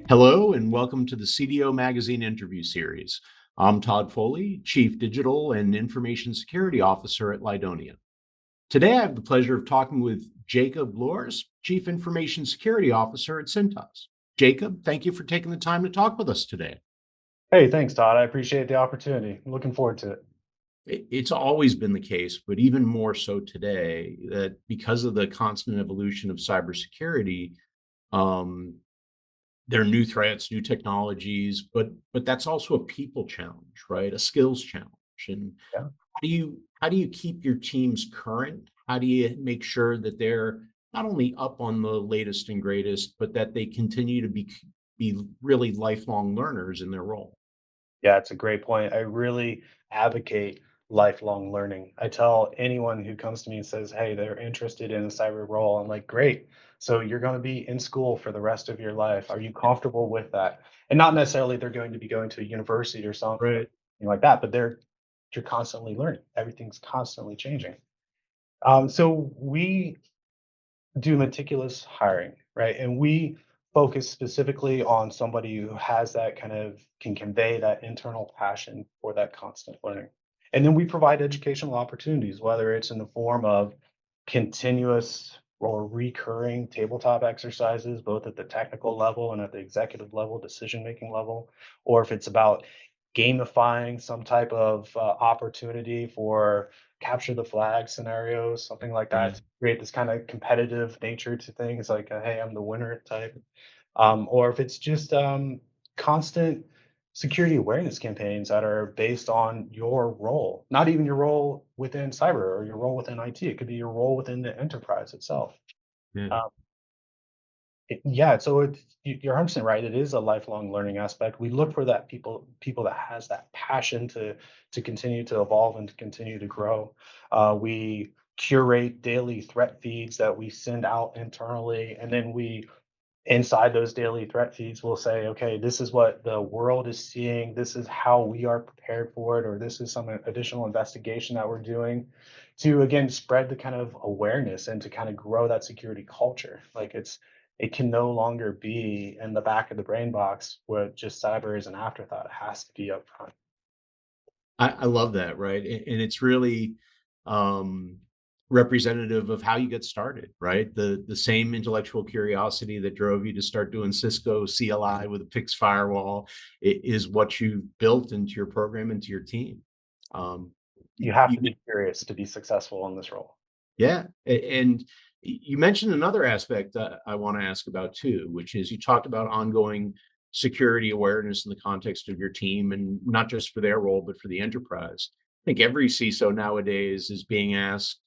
Hello, and welcome to the CDO Magazine interview series. I'm Todd Foley, Chief Digital and Information Security Officer at Lydonia. Today, I have the pleasure of talking with Jacob Loers, Chief Information Security Officer at Cintas. Jacob, thank you for taking the time to talk with us today. Hey, thanks, Todd. I appreciate the opportunity. I'm looking forward to it. It's always been the case, but even more so today, that because of the constant evolution of cybersecurity, um, there are new threats, new technologies, but that's also a people challenge, right? A skills challenge. And Yeah. how do you keep your teams current? How do you make sure that they're not only up on the latest and greatest, but that they continue to be really lifelong learners in their role? Yeah, it's a great point. I really advocate lifelong learning. I tell anyone who comes to me and says, hey, they're interested in a cyber role, I'm like, great. So you're going to be in school for the rest of your life. Are you comfortable with that? And not necessarily they're going to be going to a university or something Right. like that, but you're constantly learning. Everything's constantly changing. So we do meticulous hiring, right? And we focus specifically on somebody who has that kind of can convey that internal passion for that constant learning. And then we provide educational opportunities, whether it's in the form of continuous or recurring tabletop exercises, both at the technical level and at the executive level, decision making level, or if it's about gamifying some type of opportunity for capture the flag scenarios, something like that, Right. to create this kind of competitive nature to things like, hey, I'm the winner type. Or if it's just constant security awareness campaigns that are based on your role, not even your role within cyber or your role within IT. It could be your role within the enterprise itself. Yeah. Um, yeah, so you're 100% right. It is a lifelong learning aspect. We look for that people that has that passion to continue to evolve and to continue to grow. We curate daily threat feeds that we send out internally, and then we inside those daily threat feeds will say, okay, this is what the world is seeing. This is how we are prepared for it, or this is some additional investigation that we're doing to again spread the kind of awareness and to kind of grow that security culture. It can no longer be in the back of the brain box where just cyber is an afterthought. It has to be up front. I love that, right? And it's really um, representative of how you get started, right? The same intellectual curiosity that drove you to start doing Cisco CLI with a fixed firewall is what you built into your program, into your team. Um, You have you, to be curious to be successful in this role. yeah, and you mentioned another aspect that I want to ask about too, which is you talked about ongoing security awareness in the context of your team, and not just for their role, but for the enterprise. I think every CISO nowadays is being asked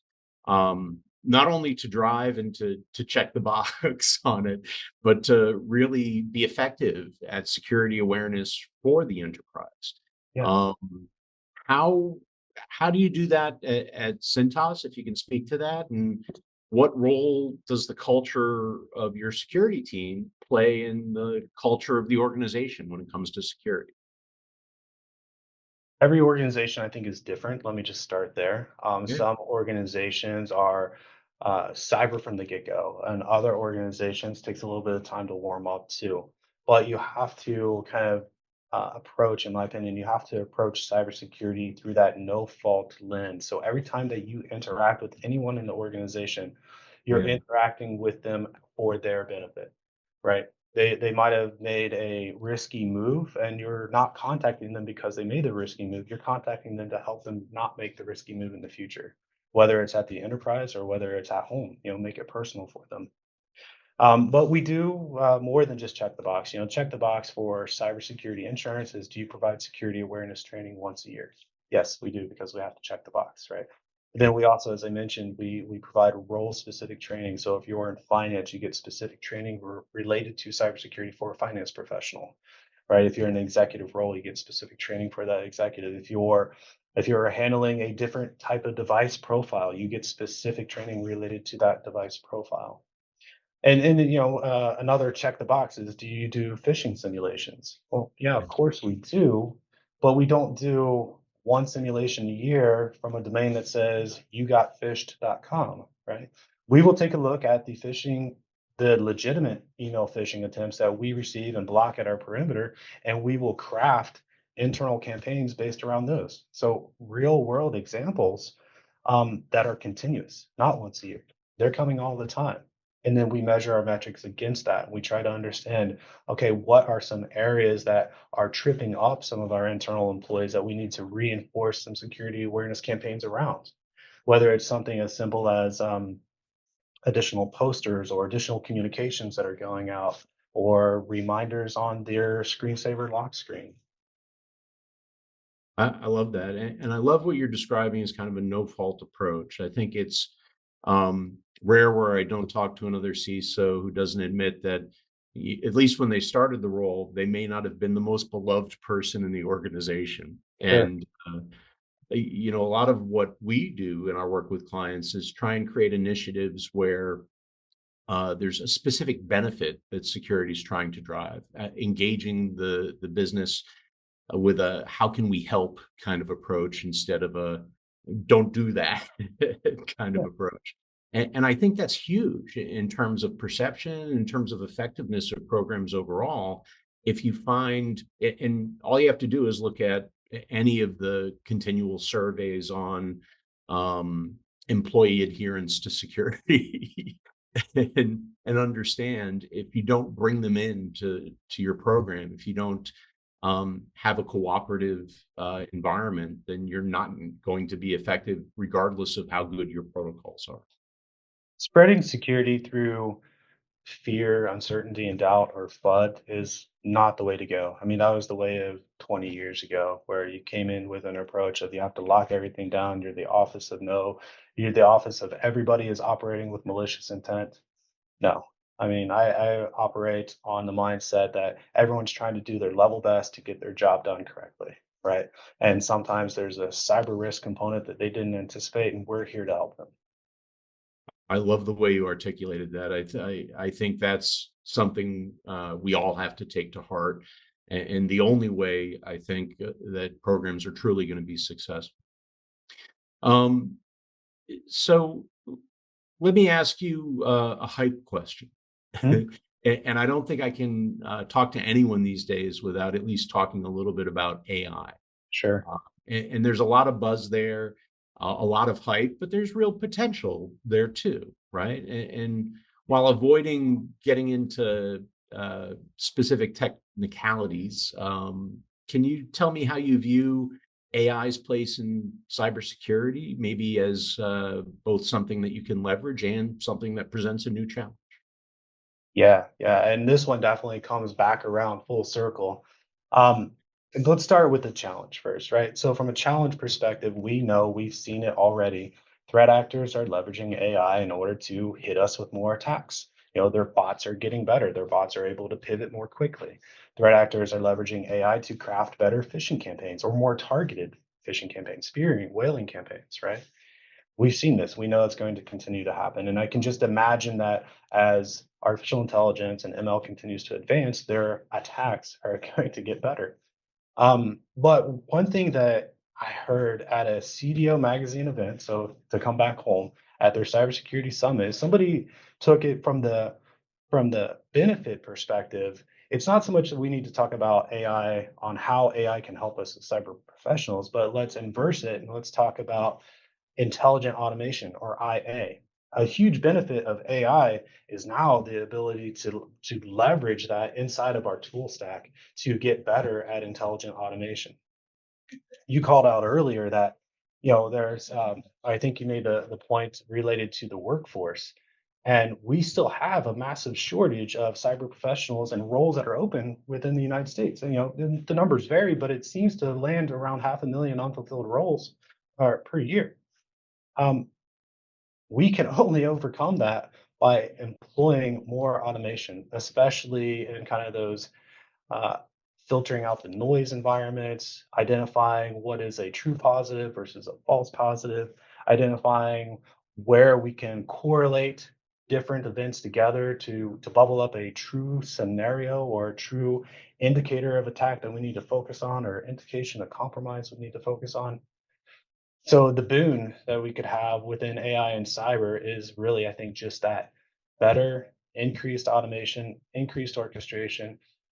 not only to drive and to check the box on it, but to really be effective at security awareness for the enterprise. Yeah. Um, how how do you do that at Cintas, if you can speak to that? And what role does the culture of your security team play in the culture of the organization when it comes to security? Every organization I think is different. Let me just start there. Yeah, Some organizations are cyber from the get-go, and other organizations takes a little bit of time to warm up too. But you have to kind of approach, in my opinion, you have to approach cybersecurity through that no-fault lens. So every time that you interact with anyone in the organization, you're yeah, interacting with them for their benefit, right? They might have made a risky move and you're not contacting them because they made the risky move. You're contacting them to help them not make the risky move in the future, whether it's at the enterprise or whether it's at home, make it personal for them. But we do more than just check the box. Check the box for cybersecurity insurance is, do you provide security awareness training once a year? Yes, we do, because we have to check the box, right? Then we also, as I mentioned, we provide role specific training. So if you're in finance, you get specific training related to cybersecurity for a finance professional, right? If you're in an executive role, you get specific training for that executive. If you're handling a different type of device profile, you get specific training related to that device profile. And then, another check the box is, do you do phishing simulations? Well, yeah, yeah. of course we do, but we don't do one simulation a year from a domain that says you got phished.com, right? We will take a look at the phishing the legitimate email phishing attempts that we receive and block at our perimeter, and we will craft internal campaigns based around those. So real world examples that are continuous, not once a year. They're coming all the time. And then we measure our metrics against that. We try to understand, okay, what are some areas that are tripping up some of our internal employees that we need to reinforce some security awareness campaigns around? Whether it's something as simple as additional posters or additional communications that are going out or reminders on their screensaver lock screen. I love that, and I love what you're describing as kind of a no fault approach. I think it's rare where I don't talk to another CISO who doesn't admit that, at least when they started the role, they may not have been the most beloved person in the organization. Sure. And a lot of what we do in our work with clients is try and create initiatives where there's a specific benefit that security is trying to drive, engaging the business with a how can we help kind of approach instead of a don't do that kind of Yeah. approach. And I think that's huge in terms of perception, in terms of effectiveness of programs overall. If you find, and all you have to do is look at any of the continual surveys on employee adherence to security and understand if you don't bring them in to your program, if you don't have a cooperative environment, then you're not going to be effective regardless of how good your protocols are. Spreading security through fear, uncertainty, and doubt, or FUD, is not the way to go. I mean, that was the way of 20 years ago, where you came in with an approach of you have to lock everything down. You're the office of no, you're the office of everybody is operating with malicious intent. No. I mean, I operate on the mindset that everyone's trying to do their level best to get their job done correctly, right? And sometimes there's a cyber risk component that they didn't anticipate, and we're here to help them. I love the way you articulated that. I think that's something we all have to take to heart, and the only way I think that programs are truly going to be successful. Um, so let me ask you a hype question. Mhm. And I don't think I can talk to anyone these days without at least talking a little bit about AI. Sure. And there's a lot of buzz there, a lot of hype, but there's real potential there too, right? And while avoiding getting into specific technicalities, can you tell me how you view AI's place in cybersecurity, maybe as both something that you can leverage and something that presents a new challenge? Yeah, yeah, and this one definitely comes back around full circle. Um, and let's start with the challenge first, right? So from a challenge perspective, we know we've seen it already. Threat actors are leveraging AI in order to hit us with more attacks. Their bots are getting better. Their bots are able to pivot more quickly. Threat actors are leveraging AI to craft better phishing campaigns or more targeted phishing campaigns, spearing, whaling campaigns, right? We've seen this. We know it's going to continue to happen. And I can just imagine that as artificial intelligence and ML continues to advance, their attacks are going to get better. But one thing that I heard at a CDO magazine event, so to come back home at their cybersecurity summit, somebody took it from the benefit perspective. It's not so much that we need to talk about AI on how AI can help us as cyber professionals, but let's inverse it and let's talk about intelligent automation or IA. A huge benefit of AI is now the ability to leverage that inside of our tool stack to get better at intelligent automation. You called out earlier that there's I think you made the point related to the workforce, and we still have a massive shortage of cyber professionals and roles that are open within the United States. And the numbers vary, but it seems to land around 500,000 unfulfilled roles per year. Um, we can only overcome that by employing more automation, especially in kind of those uh, filtering out the noise environments, identifying what is a true positive versus a false positive, identifying where we can correlate different events together to bubble up a true scenario or a true indicator of attack that we need to focus on or indication of compromise we need to focus on. So the boon that we could have within AI and cyber is really, I think, just that better increased automation, increased orchestration,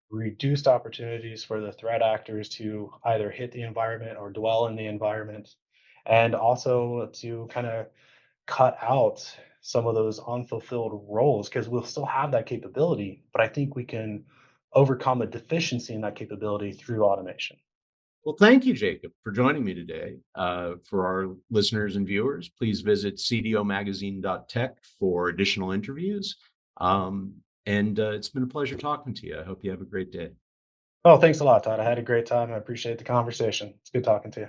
reduced opportunities for the threat actors to either hit the environment or dwell in the environment, and also to kind of cut out some of those unfulfilled roles because we'll still have that capability, but I think we can overcome a deficiency in that capability through automation. Well, thank you, Jacob, for joining me today. For our listeners and viewers, please visit cdomagazine.tech for additional interviews. And it's been a pleasure talking to you. I hope you have a great day. Oh, thanks a lot, Todd. I had a great time. I appreciate the conversation. It's good talking to you.